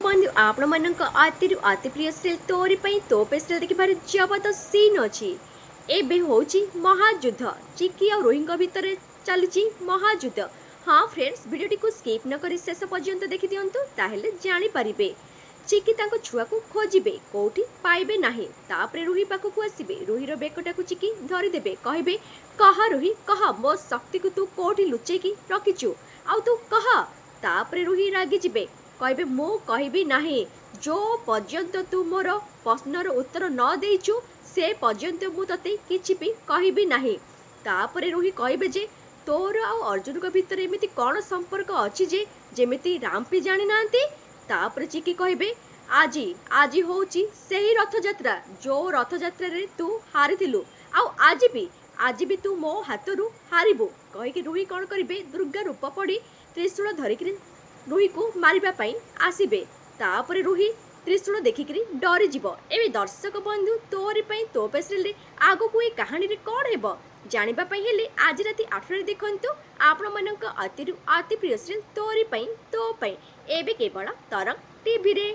बंधु आपण मानक अति अति प्रिय सिरियल तोरी पई तो पे सिरियल देखिबार जबरदस्त सीन अछि। एबे होची महायुद्ध चिकी और रोहिंग भितर चलुची महायुद्ध। हाँ फ्रेंड्स वीडियोटी को स्किप न करी शेष पर्यंत देखि दियंतु ताहेले जानि परिबे। चिकी तांको छुआ को खोजिबे कोठी पाइबे नाही तापरे रुही पाखकु आसीबे रुहीर बेकटाकु चिकी धरि देबे कहबे कहा रुही कह मो शक्ति को तू कोठी लुचेकी की रखिचु आउ तू कह तापरे रुही रागी जिबे कहबे मो कहबी नाही जो पर्यंत तू मोर प्रश्नर उत्तर न देइचु से पर्यंत मु तते किछि भी कहबी नाही। तापरे रुही कहबे जे तोर आ अर्जुन को भितर एमिति कौन संपर्क अछि जे जेमिति रामपी जानि नांती। तापरे चिकी कहबे आजी आजी होची सेही रथयात्रा जो रथयात्रा रे तू हारिथिलु आउ आज भी तू मो हाथरू हारिबु कहिके रुही कौन करिबे दुर्गा रूप पड़ी त्रिशूल धरिक रुही को मारिबा पई आसीबे। तापरे रुही त्रिशूल देखिक डरी जीव। एवं दर्शक बंधु तोरी पई तो पेसरे आगो को कहानी रे कौन हेबो जानिबा पई हेले आज राति 8 रे देखंतु आपण मानक अति प्रिय सीरियल तोरी पई तो पई एबे केवल तरंग टीवी रे।